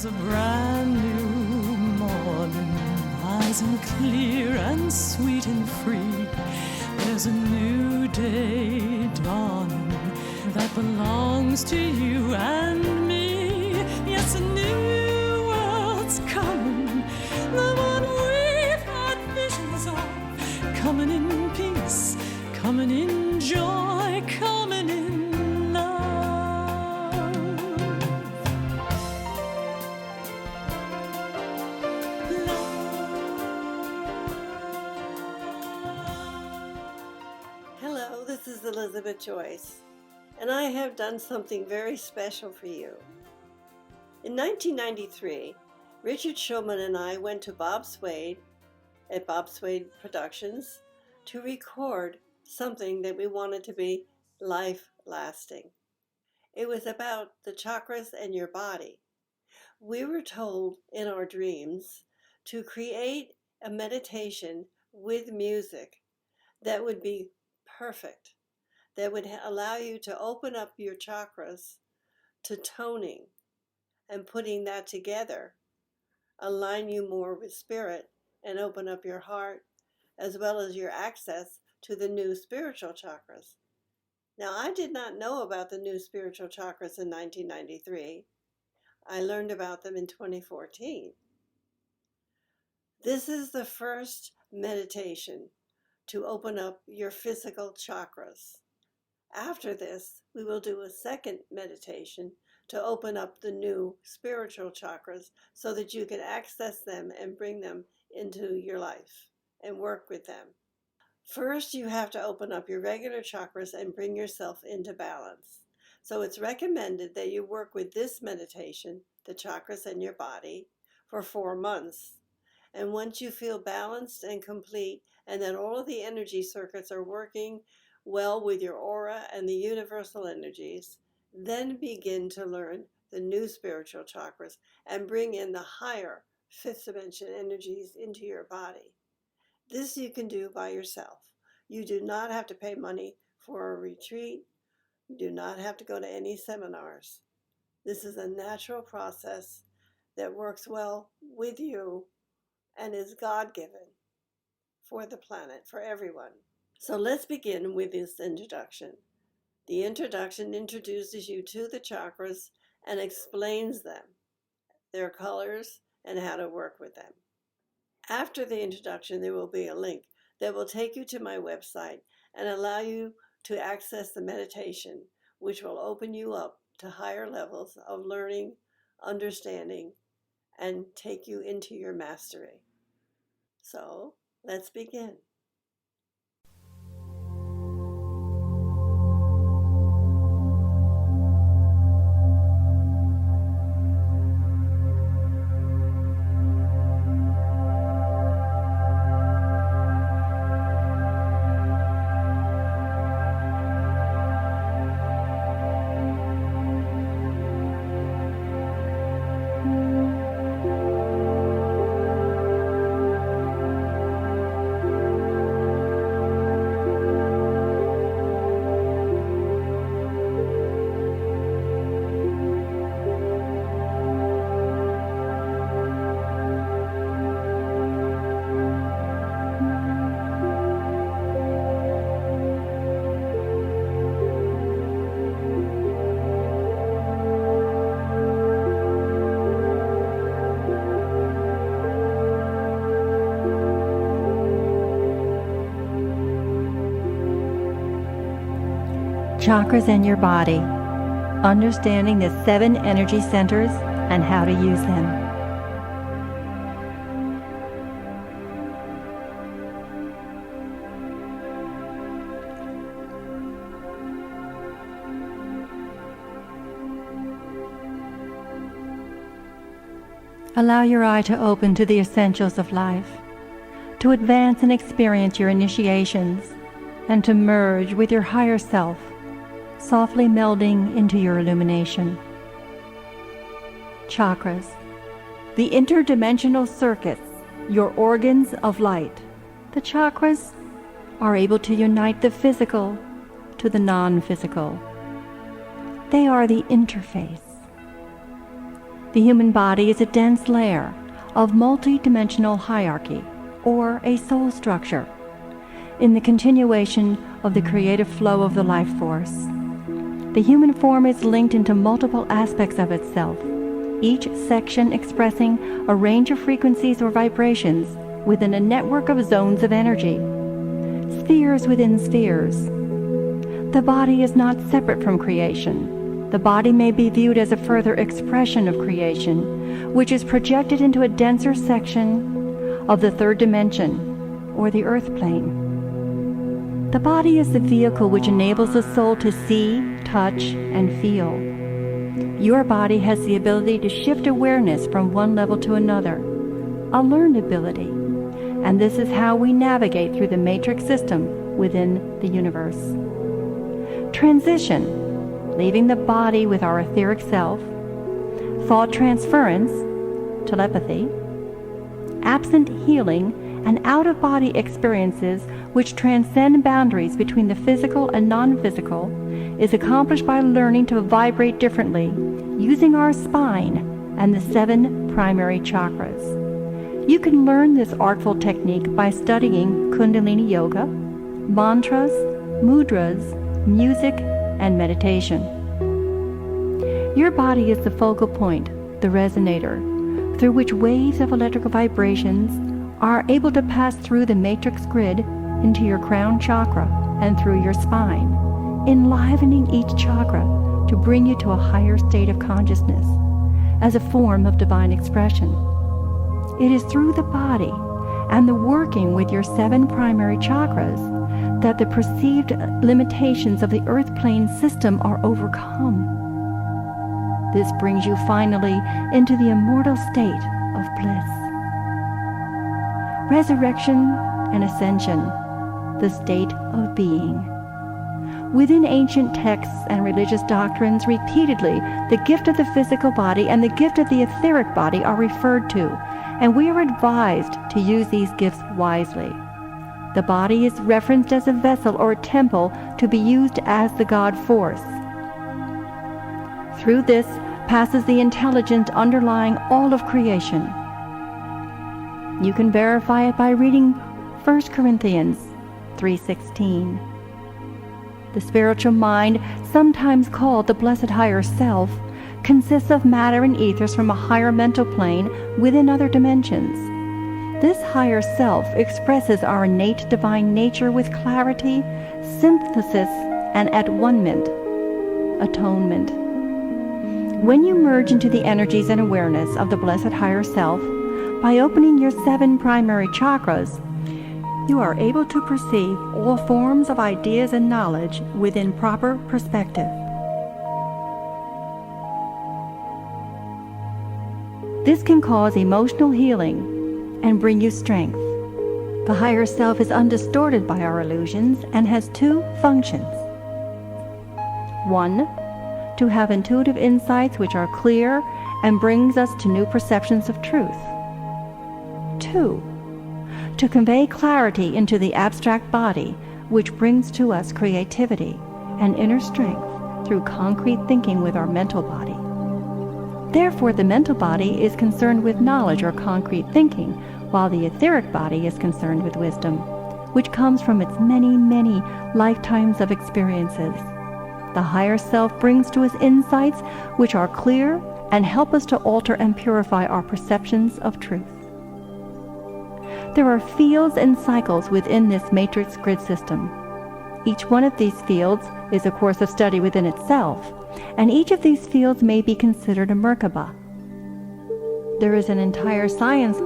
There's a brand new morning, rising clear and sweet and free. There's a new day dawning that belongs to you and me. Yes, a new world's coming, the one we've had visions of, coming in peace, coming in joy, coming in love. Hello, this is Elizabeth Joyce, and I have done something very special for you. In 1993, Richard Shulman and I went to Bob Swade at Bob Swade Productions to record something that we wanted to be life-lasting. It was about the chakras and your body. We were told in our dreams to create a meditation with music that would be perfect, that would allow you to open up your chakras to toning and putting that together, align you more with spirit and open up your heart as well as your access to the new spiritual chakras. Now, I did not know about the new spiritual chakras in 1993. I learned about them in 2014. This is the first meditation to open up your physical chakras. After this, we will do a second meditation to open up the new spiritual chakras so that you can access them and bring them into your life and work with them. First, you have to open up your regular chakras and bring yourself into balance. So it's recommended that you work with this meditation, the chakras and your body, for 4 months. And once you feel balanced and complete, and that all of the energy circuits are working well with your aura and the universal energies, then begin to learn the new spiritual chakras and bring in the higher fifth dimension energies into your body. This you can do by yourself. You do not have to pay money for a retreat. You do not have to go to any seminars. This is a natural process that works well with you and is God-given for the planet, for everyone. So let's begin with this introduction. The introduction introduces you to the chakras and explains them, their colors, and how to work with them. After the introduction, there will be a link that will take you to my website and allow you to access the meditation, which will open you up to higher levels of learning, understanding, and take you into your mastery. So let's begin. Chakras and Your Body, understanding the 7 energy centers and how to use them. Allow your eye to open to the essentials of life, to advance and experience your initiations, and to merge with your higher self, softly melding into your illumination. Chakras, the interdimensional circuits, your organs of light. The chakras are able to unite the physical to the non-physical. They are the interface. The human body is a dense layer of multi-dimensional hierarchy, or a soul structure, in the continuation of the creative flow of the life force. The human form is linked into multiple aspects of itself, each section expressing a range of frequencies or vibrations within a network of zones of energy, spheres within spheres. The body is not separate from creation. The body may be viewed as a further expression of creation, which is projected into a denser section of the third dimension, or the earth plane. The body is the vehicle which enables the soul to see, touch, and feel. Your body has the ability to shift awareness from one level to another, a learned ability, and this is how we navigate through the matrix system within the universe. Transition, leaving the body with our etheric self, thought transference, telepathy, absent healing, and out-of-body experiences which transcend boundaries between the physical and non-physical is accomplished by learning to vibrate differently using our spine and the 7 primary chakras. You can learn this artful technique by studying Kundalini Yoga, mantras, mudras, music, and meditation. Your body is the focal point, the resonator, through which waves of electrical vibrations are able to pass through the matrix grid into your crown chakra and through your spine, enlivening each chakra to bring you to a higher state of consciousness as a form of divine expression. It is through the body and the working with your 7 primary chakras that the perceived limitations of the earth plane system are overcome. This brings you finally into the immortal state of bliss. Resurrection and ascension, the state of being. Within ancient texts and religious doctrines, repeatedly, the gift of the physical body and the gift of the etheric body are referred to, and we are advised to use these gifts wisely. The body is referenced as a vessel or a temple to be used as the God force. Through this passes the intelligence underlying all of creation. You can verify it by reading 1 Corinthians 3:16. The spiritual mind, sometimes called the blessed higher self, consists of matter and ethers from a higher mental plane within other dimensions. This higher self expresses our innate divine nature with clarity, synthesis, and at one-ment, atonement. When you merge into the energies and awareness of the blessed higher self, by opening your 7 primary chakras, you are able to perceive all forms of ideas and knowledge within proper perspective. This can cause emotional healing and bring you strength. The higher self is undistorted by our illusions and has 2 functions. 1, to have intuitive insights which are clear and brings us to new perceptions of truth. 2, to convey clarity into the abstract body, which brings to us creativity and inner strength through concrete thinking with our mental body. Therefore, the mental body is concerned with knowledge or concrete thinking, while the etheric body is concerned with wisdom, which comes from its many, many lifetimes of experiences. The higher self brings to us insights which are clear and help us to alter and purify our perceptions of truth. There are fields and cycles within this matrix grid system. Each one of these fields is a course of study within itself, and each of these fields may be considered a merkabah. There is an entire science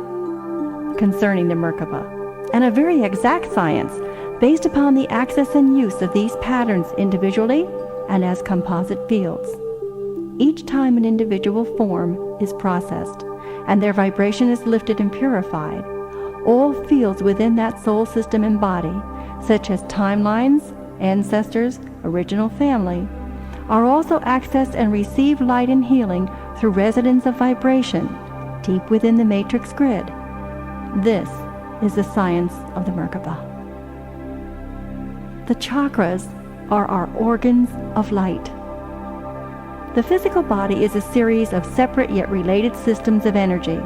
concerning the merkabah, and a very exact science based upon the access and use of these patterns individually and as composite fields. Each time an individual form is processed and their vibration is lifted and purified, all fields within that soul system and body, such as timelines, ancestors, original family, are also accessed and receive light and healing through resonance of vibration deep within the matrix grid. This is the science of the merkabah. The chakras are our organs of light. The physical body is a series of separate yet related systems of energy.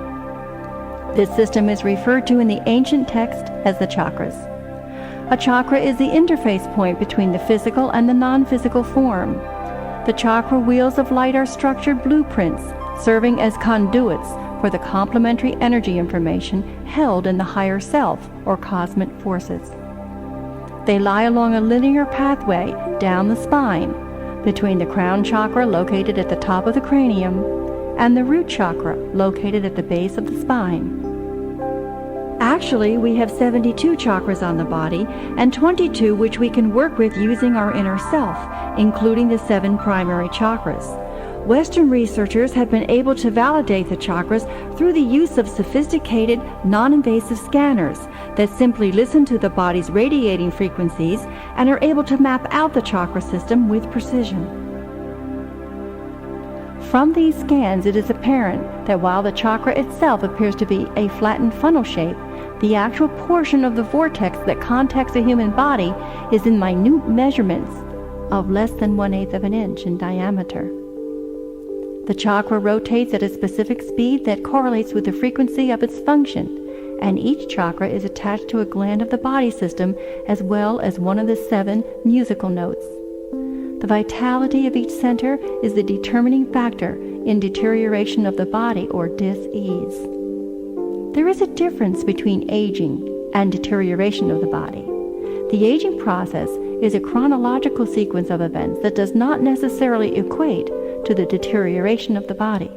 This system is referred to in the ancient text as the chakras. A chakra is the interface point between the physical and the non-physical form. The chakra wheels of light are structured blueprints, serving as conduits for the complementary energy information held in the higher self or cosmic forces. They lie along a linear pathway down the spine, between the crown chakra located at the top of the cranium and the root chakra located at the base of the spine. Actually, we have 72 chakras on the body and 22 which we can work with using our inner self, including the 7 primary chakras. Western researchers have been able to validate the chakras through the use of sophisticated, non-invasive scanners that simply listen to the body's radiating frequencies and are able to map out the chakra system with precision. From these scans, it is apparent that while the chakra itself appears to be a flattened funnel shape, the actual portion of the vortex that contacts a human body is in minute measurements of less than 1/8 of an inch in diameter. The chakra rotates at a specific speed that correlates with the frequency of its function, and each chakra is attached to a gland of the body system as well as one of the 7 musical notes. The vitality of each center is the determining factor in deterioration of the body or dis-ease. There is a difference between aging and deterioration of the body. The aging process is a chronological sequence of events that does not necessarily equate to the deterioration of the body.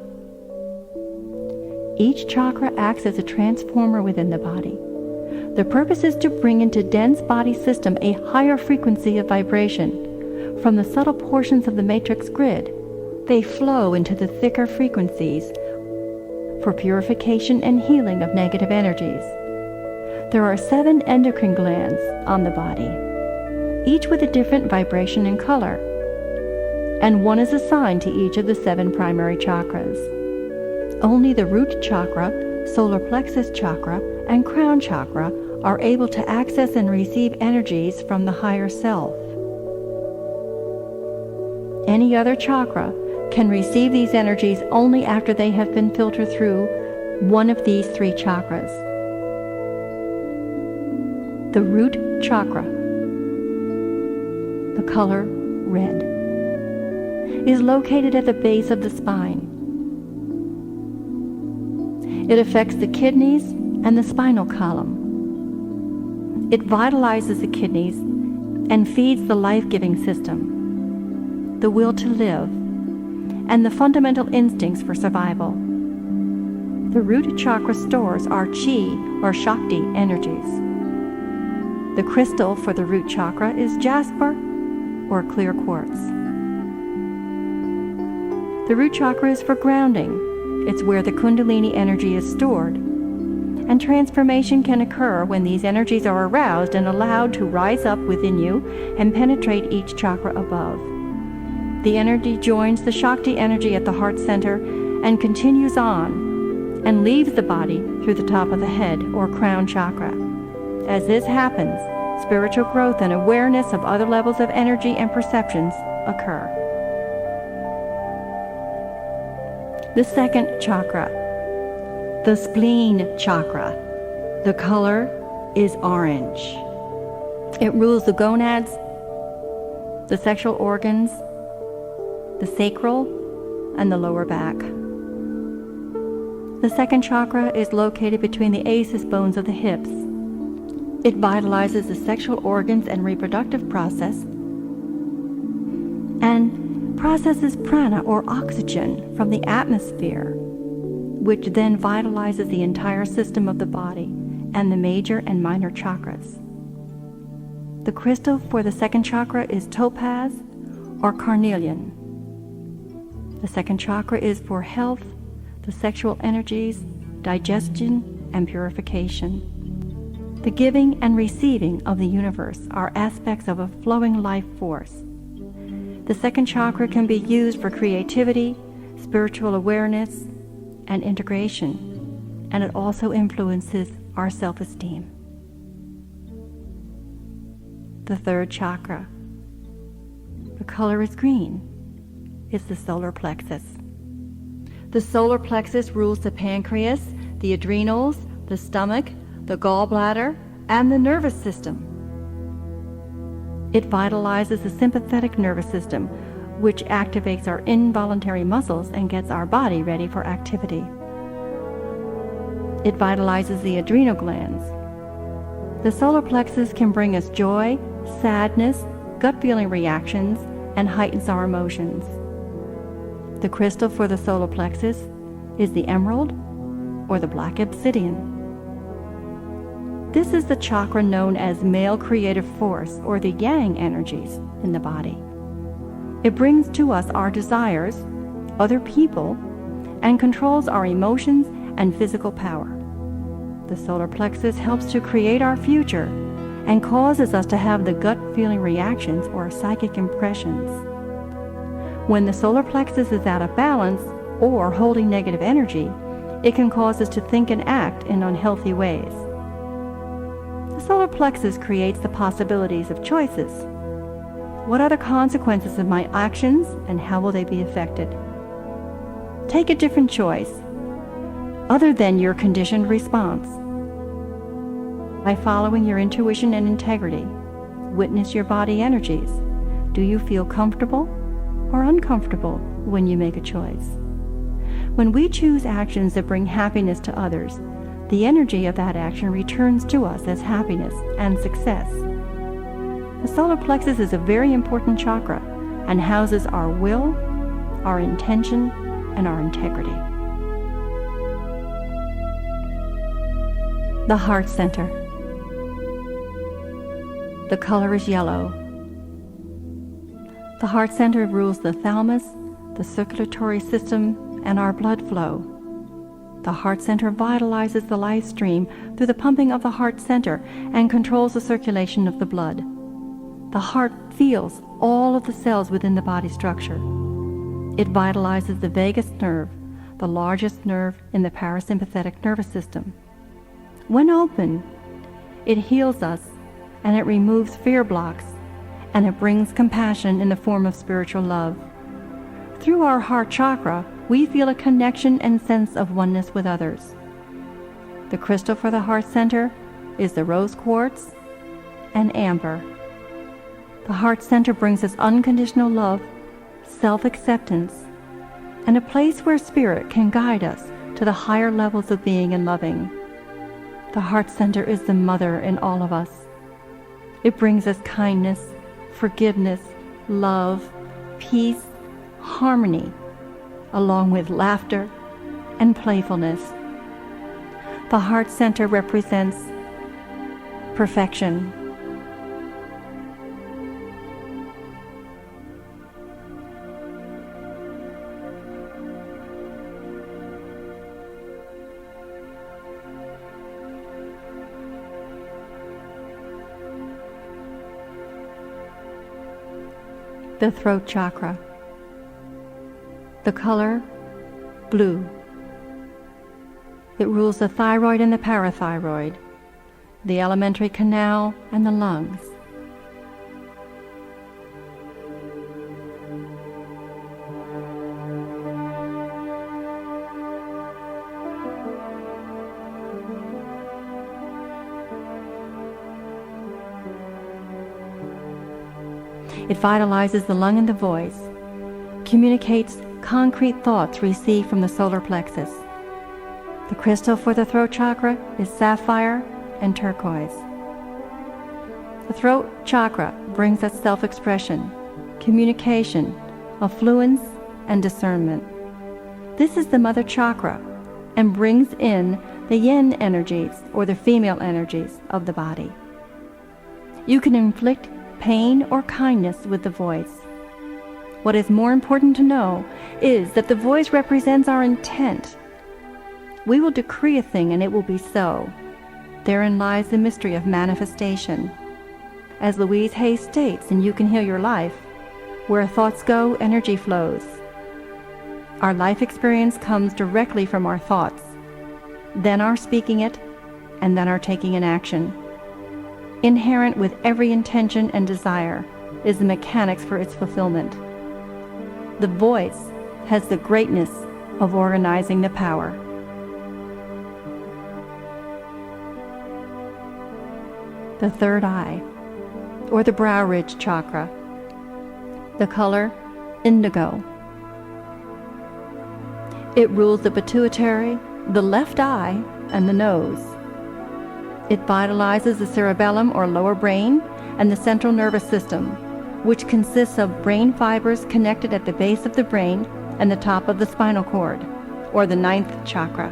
Each chakra acts as a transformer within the body. The purpose is to bring into dense body system a higher frequency of vibration. From the subtle portions of the matrix grid, they flow into the thicker frequencies for purification and healing of negative energies. There are 7 endocrine glands on the body, each with a different vibration and color, and one is assigned to each of the 7 primary chakras. Only the root chakra, solar plexus chakra, and crown chakra are able to access and receive energies from the higher self. Any other chakra can receive these energies only after they have been filtered through one of these 3 chakras. The root chakra, the color red, is located at the base of the spine. It affects the kidneys and the spinal column. It vitalizes the kidneys and feeds the life-giving system, the will to live, and the fundamental instincts for survival. The root chakra stores our chi or Shakti energies. The crystal for the root chakra is jasper or clear quartz. The root chakra is for grounding. It's where the Kundalini energy is stored. And transformation can occur when these energies are aroused and allowed to rise up within you and penetrate each chakra above. The energy joins the Shakti energy at the heart center and continues on and leaves the body through the top of the head or crown chakra. As this happens, spiritual growth and awareness of other levels of energy and perceptions occur. The second chakra, the spleen chakra. The color is orange. It rules the gonads, the sexual organs, the sacral, and the lower back. The second chakra is located between the aces bones of the hips. It vitalizes the sexual organs and reproductive process and processes prana or oxygen from the atmosphere, which then vitalizes the entire system of the body and the major and minor chakras. The crystal for the second chakra is topaz or carnelian. The second chakra is for health, the sexual energies, digestion, and purification. The giving and receiving of the universe are aspects of a flowing life force. The second chakra can be used for creativity, spiritual awareness, and integration, and it also influences our self-esteem. The third chakra. The color is green. is the solar plexus. The solar plexus rules the pancreas, the adrenals, the stomach, the gallbladder, and the nervous system. It vitalizes the sympathetic nervous system, which activates our involuntary muscles and gets our body ready for activity. It vitalizes the adrenal glands. The solar plexus can bring us joy, sadness, gut feeling reactions, and heightens our emotions. The crystal for the solar plexus is the emerald or the black obsidian. This is the chakra known as male creative force, or the yang energies in the body. It brings to us our desires, other people, and controls our emotions and physical power. The solar plexus helps to create our future and causes us to have the gut feeling reactions or psychic impressions. When the solar plexus is out of balance or holding negative energy, it can cause us to think and act in unhealthy ways. The solar plexus creates the possibilities of choices. What are the consequences of my actions and how will they be affected? Take a different choice, other than your conditioned response. By following your intuition and integrity, witness your body energies. Do you feel comfortable or uncomfortable when you make a choice? When we choose actions that bring happiness to others, the energy of that action returns to us as happiness and success. The solar plexus is a very important chakra and houses our will, our intention, and our integrity. The heart center. The color is yellow. The heart center rules the thalamus, the circulatory system, and our blood flow. The heart center vitalizes the life stream through the pumping of the heart center and controls the circulation of the blood. The heart feels all of the cells within the body structure. It vitalizes the vagus nerve, the largest nerve in the parasympathetic nervous system. When open, it heals us and it removes fear blocks and it brings compassion in the form of spiritual love. Through our heart chakra, we feel a connection and sense of oneness with others. The crystal for the heart center is the rose quartz and amber. The heart center brings us unconditional love, self-acceptance, and a place where spirit can guide us to the higher levels of being and loving. The heart center is the mother in all of us. It brings us kindness, forgiveness, love, peace, harmony, along with laughter and playfulness. The heart center represents perfection. The throat chakra. The color, blue. It rules the thyroid and the parathyroid, the alimentary canal, and the lungs. It vitalizes the lung and the voice, communicates concrete thoughts received from the solar plexus. The crystal for the throat chakra is sapphire and turquoise. The throat chakra brings us self-expression, communication, affluence, and discernment. This is the mother chakra and brings in the yin energies, or the female energies, of the body. You can inflict pain or kindness with the voice. What is more important to know is that the voice represents our intent. We will decree a thing and it will be so. Therein lies the mystery of manifestation. As Louise Hay states in You Can Heal Your Life, where thoughts go, energy flows. Our life experience comes directly from our thoughts, then our speaking it, and then our taking an action. Inherent with every intention and desire is the mechanics for its fulfillment. The voice has the greatness of organizing the power. The third eye, or the brow ridge chakra. The color, indigo. It rules the pituitary, the left eye, and the nose. It vitalizes the cerebellum or lower brain and the central nervous system, which consists of brain fibers connected at the base of the brain and the top of the spinal cord, or the ninth chakra.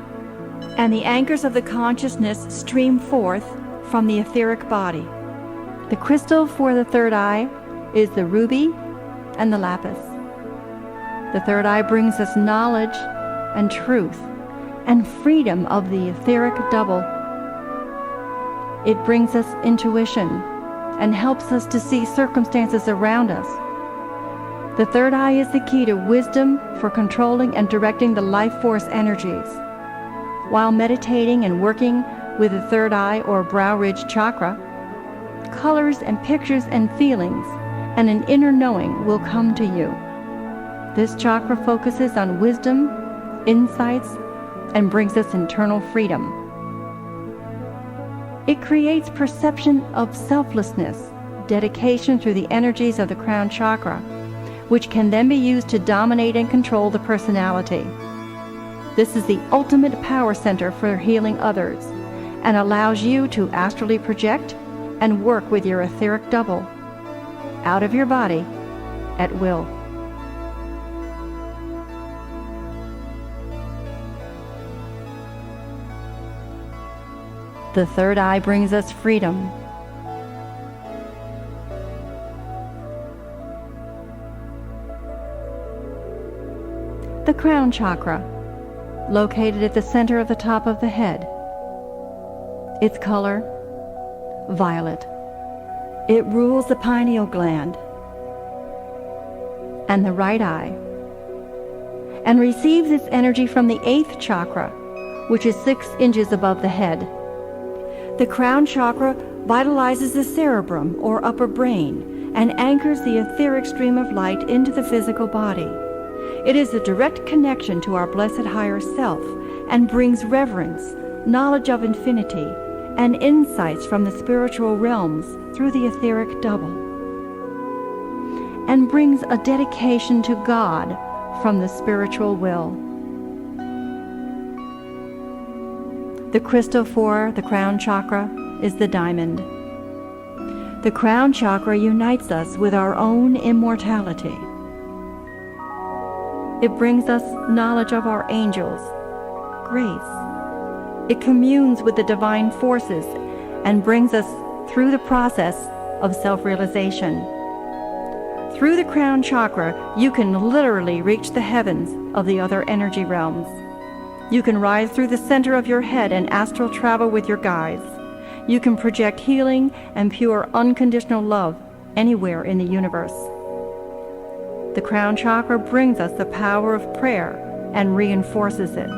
And the anchors of the consciousness stream forth from the etheric body. The crystal for the third eye is the ruby and the lapis. The third eye brings us knowledge and truth and freedom of the etheric double. It brings us intuition and helps us to see circumstances around us. The third eye is the key to wisdom for controlling and directing the life force energies. While meditating and working with the third eye or brow ridge chakra, colors and pictures and feelings and an inner knowing will come to you. This chakra focuses on wisdom, insights, and brings us internal freedom. It creates perception of selflessness, dedication through the energies of the crown chakra, which can then be used to dominate and control the personality. This is the ultimate power center for healing others and allows you to astrally project and work with your etheric double out of your body at will. The third eye brings us freedom. The crown chakra, located at the center of the top of the head. Its color, violet. It rules the pineal gland and the right eye, and receives its energy from the 8th chakra, which is 6 inches above the head. The crown chakra vitalizes the cerebrum or upper brain and anchors the etheric stream of light into the physical body. It is a direct connection to our blessed higher self and brings reverence, knowledge of infinity, and insights from the spiritual realms through the etheric double, and brings a dedication to God from the spiritual will. The crystal for the crown chakra is the diamond. The crown chakra unites us with our own immortality. It brings us knowledge of our angels, grace. It communes with the divine forces and brings us through the process of self-realization. Through the crown chakra, you can literally reach the heavens of the other energy realms. You can rise through the center of your head and astral travel with your guides. You can project healing and pure unconditional love anywhere in the universe. The crown chakra brings us the power of prayer and reinforces it.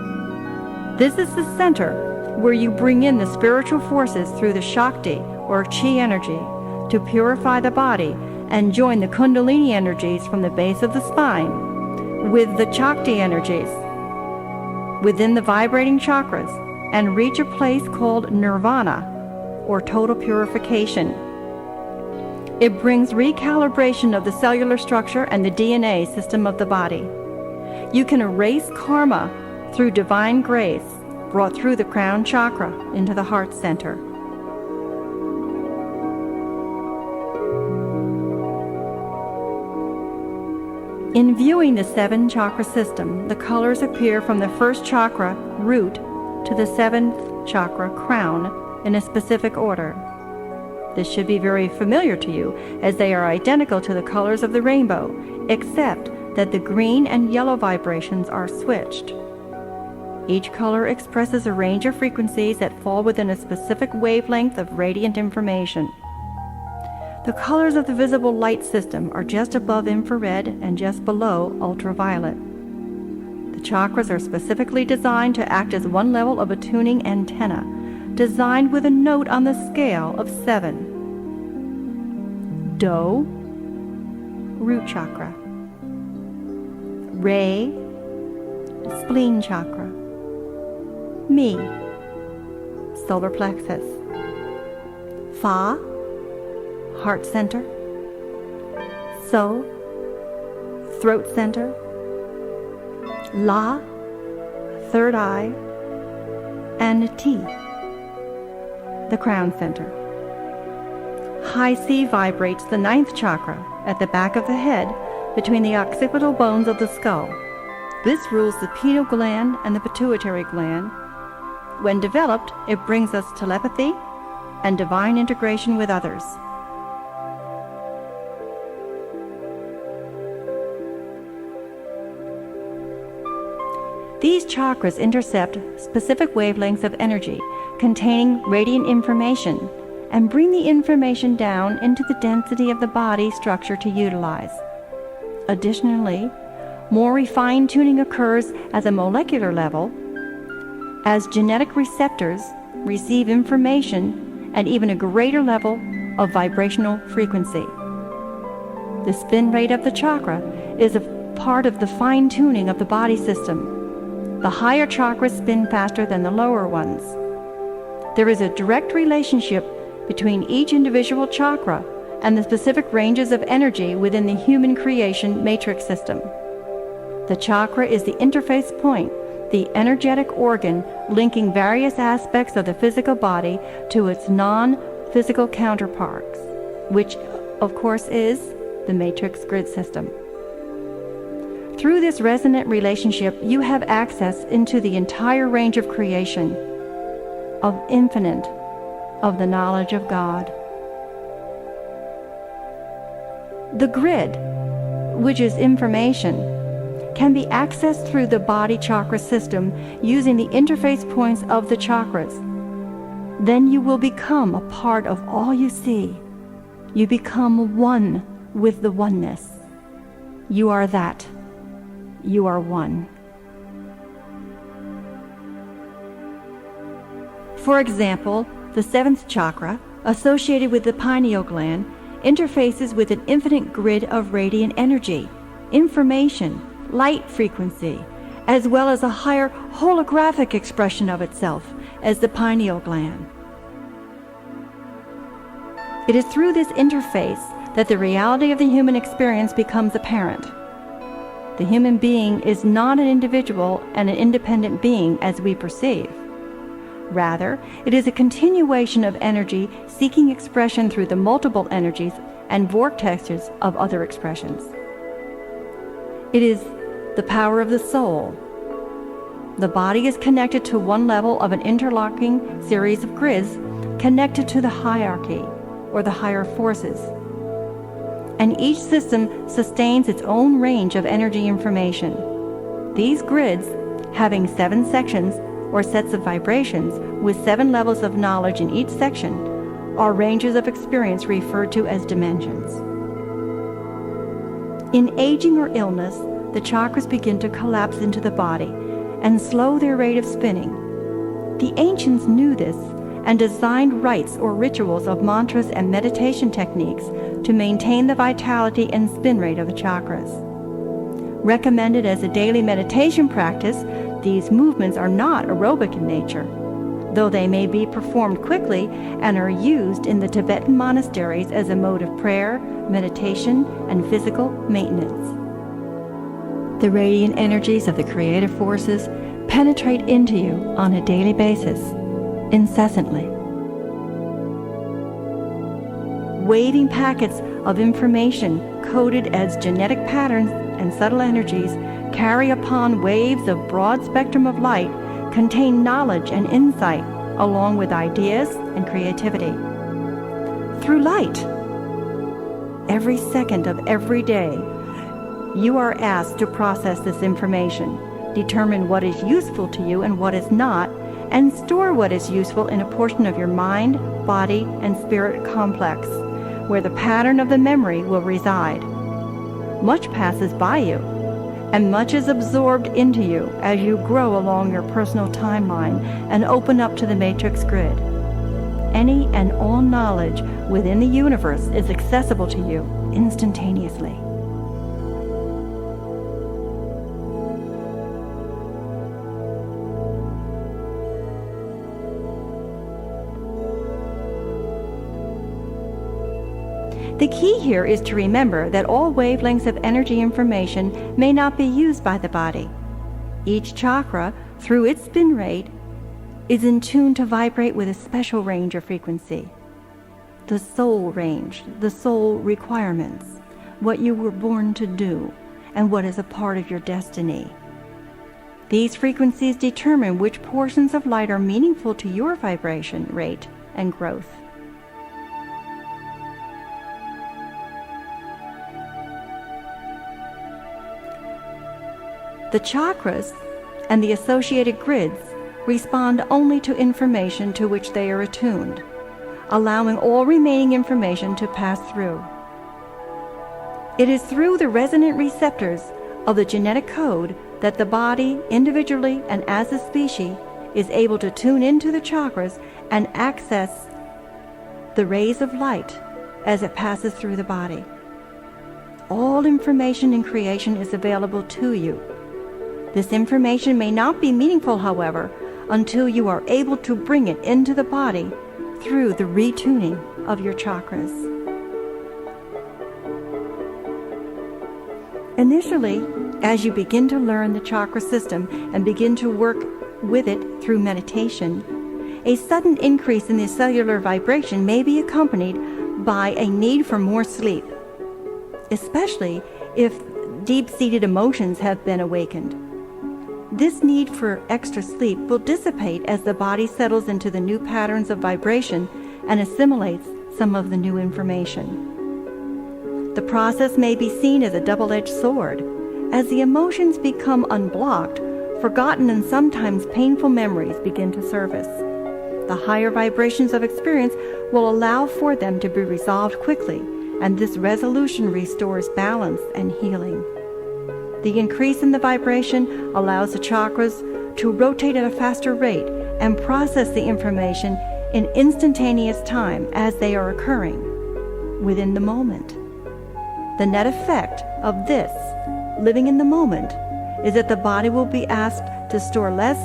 This is the center where you bring in the spiritual forces through the Shakti or Chi energy to purify the body and join the Kundalini energies from the base of the spine with the Shakti energies within the vibrating chakras and reach a place called nirvana or total purification. It brings recalibration of the cellular structure and the DNA system of the body. You can erase karma through divine grace brought through the crown chakra into the heart center. In viewing the 7-chakra system, the colors appear from the 1st chakra, root, to the 7th chakra, crown, in a specific order. This should be very familiar to you, as they are identical to the colors of the rainbow, except that the green and yellow vibrations are switched. Each color expresses a range of frequencies that fall within a specific wavelength of radiant information. The colors of the visible light system are just above infrared and just below ultraviolet. The chakras are specifically designed to act as one level of a tuning antenna, designed with a note on the scale of 7. Do, root chakra. Re, spleen chakra. Mi, solar plexus. Fa, heart center. So, throat center. La, third eye. And Ti, the crown center. High C vibrates the 9th chakra at the back of the head between the occipital bones of the skull. This rules the pineal gland and the pituitary gland. When developed, it brings us telepathy and divine integration with others. These chakras intercept specific wavelengths of energy containing radiant information and bring the information down into the density of the body structure to utilize. Additionally, more refined tuning occurs at a molecular level as genetic receptors receive information at even a greater level of vibrational frequency. The spin rate of the chakra is a part of the fine-tuning of the body system. The higher chakras spin faster than the lower ones. There is a direct relationship between each individual chakra and the specific ranges of energy within the human creation matrix system. The chakra is the interface point, the energetic organ linking various aspects of the physical body to its non-physical counterparts, which, of course, is the matrix grid system. Through this resonant relationship, you have access into the entire range of creation, of infinite, of the knowledge of God. The grid, which is information, can be accessed through the body chakra system using the interface points of the chakras. Then you will become a part of all you see. You become one with the oneness. You are that. You are one. For example, the 7th chakra, associated with the pineal gland, interfaces with an infinite grid of radiant energy, information, light frequency, as well as a higher holographic expression of itself as the pineal gland. It is through this interface that the reality of the human experience becomes apparent. The human being is not an individual and an independent being as we perceive. Rather, it is a continuation of energy seeking expression through the multiple energies and vortexes of other expressions. It is the power of the soul. The body is connected to one level of an interlocking series of grids connected to the hierarchy or the higher forces. And each system sustains its own range of energy information. These grids, having 7 sections or sets of vibrations with 7 levels of knowledge in each section, are ranges of experience referred to as dimensions. In aging or illness, the chakras begin to collapse into the body and slow their rate of spinning. The ancients knew this and designed rites or rituals of mantras and meditation techniques to maintain the vitality and spin rate of the chakras. Recommended as a daily meditation practice, these movements are not aerobic in nature, though they may be performed quickly and are used in the Tibetan monasteries as a mode of prayer, meditation, and physical maintenance. The radiant energies of the creative forces penetrate into you on a daily basis, incessantly. Waving packets of information coded as genetic patterns and subtle energies carry upon waves of broad spectrum of light contain knowledge and insight along with ideas and creativity. Through light, every second of every day, you are asked to process this information, determine what is useful to you and what is not, and store what is useful in a portion of your mind, body, and spirit complex, where the pattern of the memory will reside. Much passes by you, and much is absorbed into you as you grow along your personal timeline and open up to the matrix grid. Any and all knowledge within the universe is accessible to you instantaneously. The key here is to remember that all wavelengths of energy information may not be used by the body. Each chakra, through its spin rate, is in tune to vibrate with a special range of frequency. The soul range, the soul requirements, what you were born to do, and what is a part of your destiny. These frequencies determine which portions of light are meaningful to your vibration rate and growth. The chakras and the associated grids respond only to information to which they are attuned, allowing all remaining information to pass through. It is through the resonant receptors of the genetic code that the body, individually and as a species, is able to tune into the chakras and access the rays of light as it passes through the body. All information in creation is available to you. This information may not be meaningful, however, until you are able to bring it into the body through the retuning of your chakras. Initially, as you begin to learn the chakra system and begin to work with it through meditation, a sudden increase in the cellular vibration may be accompanied by a need for more sleep, especially if deep-seated emotions have been awakened. This need for extra sleep will dissipate as the body settles into the new patterns of vibration and assimilates some of the new information. The process may be seen as a double-edged sword. As the emotions become unblocked, forgotten and sometimes painful memories begin to surface. The higher vibrations of experience will allow for them to be resolved quickly, and this resolution restores balance and healing. The increase in the vibration allows the chakras to rotate at a faster rate and process the information in instantaneous time as they are occurring within the moment. The net effect of this, living in the moment, is that the body will be asked to store less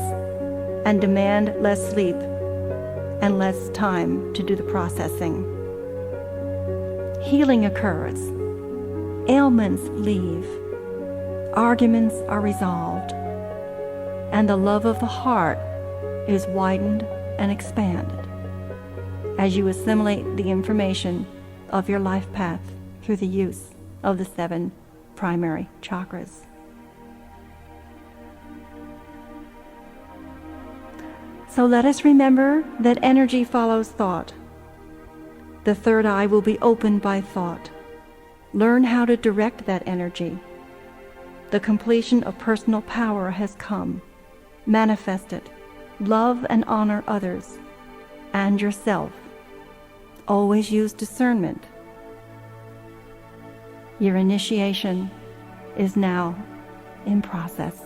and demand less sleep and less time to do the processing. Healing occurs. Ailments leave. Arguments are resolved, and the love of the heart is widened and expanded as you assimilate the information of your life path through the use of the 7 primary chakras. So let us remember that energy follows thought. The third eye will be opened by thought. Learn how to direct that energy. The completion of personal power has come. Manifest it. Love and honor others and yourself. Always use discernment. Your initiation is now in process.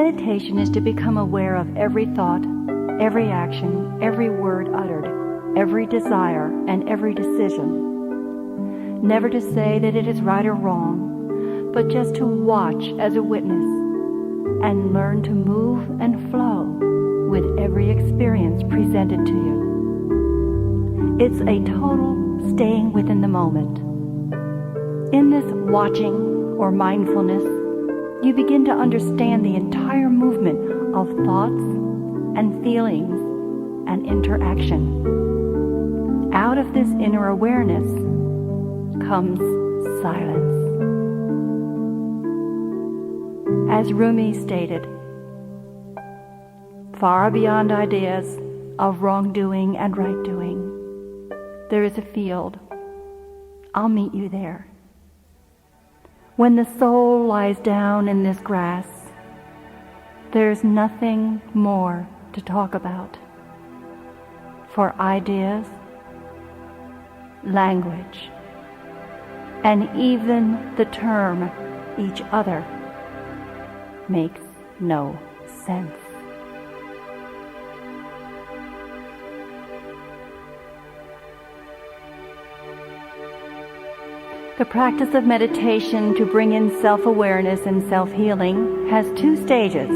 Meditation is to become aware of every thought, every action, every word uttered, every desire, and every decision. Never to say that it is right or wrong, but just to watch as a witness and learn to move and flow with every experience presented to you. It's a total staying within the moment. In this watching or mindfulness, you begin to understand the entire movement of thoughts and feelings and interaction. Out of this inner awareness comes silence. As Rumi stated, far beyond ideas of wrongdoing and right doing, there is a field. I'll meet you there. When the soul lies down in this grass, there's nothing more to talk about. For ideas, language, and even the term each other makes no sense. The practice of meditation to bring in self-awareness and self-healing has two stages.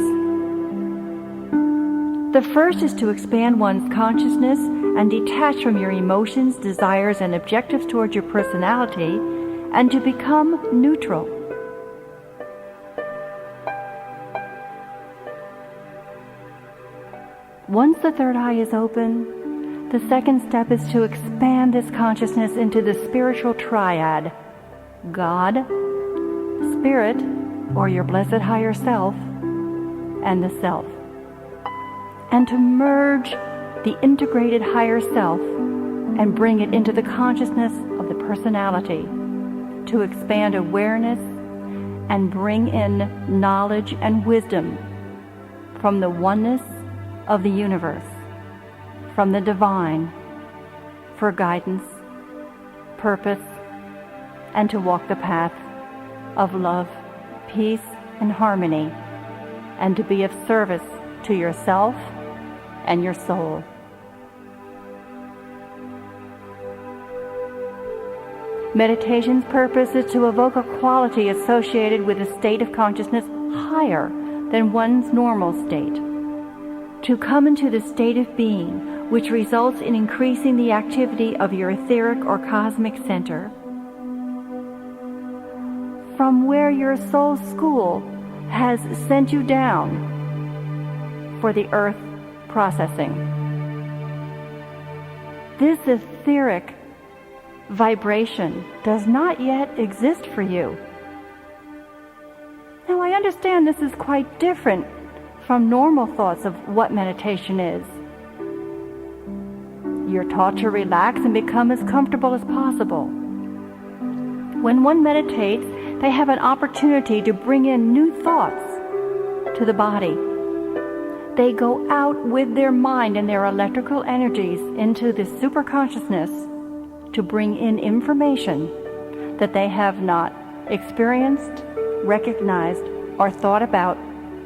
The first is to expand one's consciousness and detach from your emotions, desires, and objectives towards your personality, and to become neutral. Once the third eye is open, the second step is to expand this consciousness into the spiritual triad: God, Spirit, or your blessed higher self, and the self. And to merge the integrated higher self and bring it into the consciousness of the personality, to expand awareness and bring in knowledge and wisdom from the oneness of the universe, from the divine, for guidance, purpose, and to walk the path of love, peace, and harmony, and to be of service to yourself and your soul. Meditation's purpose is to evoke a quality associated with a state of consciousness higher than one's normal state, to come into the state of being which results in increasing the activity of your etheric or cosmic center, from where your soul school has sent you down for the earth processing. This etheric vibration does not yet exist for you. Now, I understand this is quite different from normal thoughts of what meditation is. You're taught to relax and become as comfortable as possible. When one meditates, they have an opportunity to bring in new thoughts to the body. They go out with their mind and their electrical energies into the superconsciousness to bring in information that they have not experienced, recognized, or thought about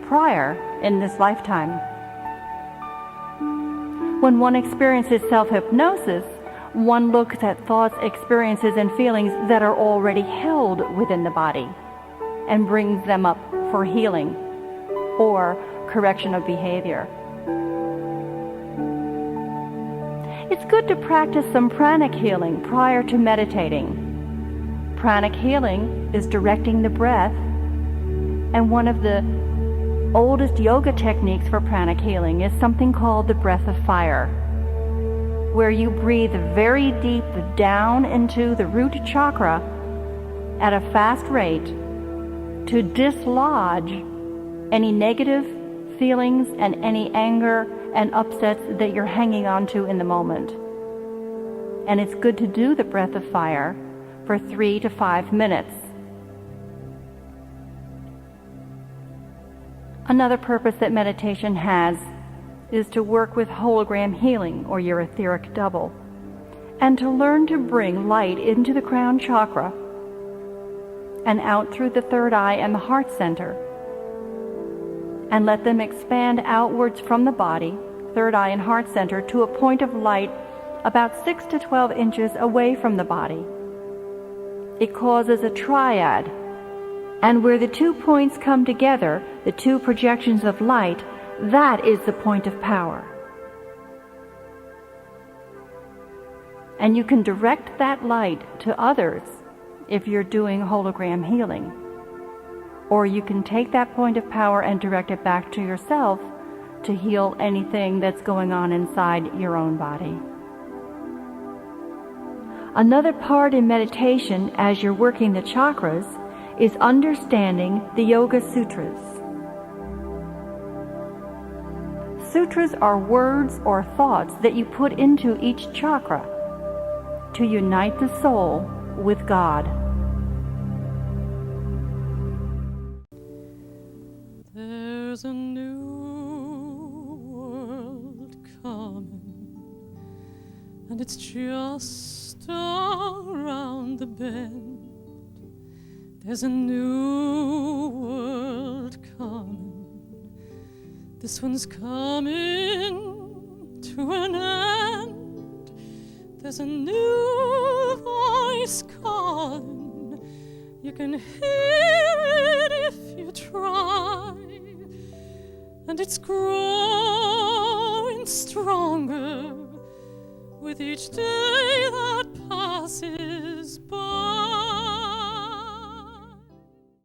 prior in this lifetime. When one experiences self-hypnosis, one looks at thoughts, experiences, and feelings that are already held within the body and brings them up for healing or correction of behavior. It's good to practice some pranic healing prior to meditating. Pranic healing is directing the breath, and one of the oldest yoga techniques for pranic healing is something called the breath of fire, where you breathe very deep down into the root chakra at a fast rate to dislodge any negative feelings and any anger and upsets that you're hanging on to in the moment. And it's good to do the breath of fire for 3 to 5 minutes. Another purpose that meditation has is to work with hologram healing, or your etheric double, and to learn to bring light into the crown chakra and out through the third eye and the heart center, and let them expand outwards from the body, third eye and heart center, to a point of light about 6 to 12 inches away from the body. It causes a triad, and where the 2 points come together, the 2 projections of light, that is the point of power. And you can direct that light to others if you're doing hologram healing. Or you can take that point of power and direct it back to yourself to heal anything that's going on inside your own body. Another part in meditation as you're working the chakras is understanding the Yoga Sutras. Sutras are words or thoughts that you put into each chakra to unite the soul with God. There's a new world coming, and it's just around the bend. There's a new world coming. This one's coming to an end. There's a new voice calling. You can hear it if you try. And it's growing stronger with each day.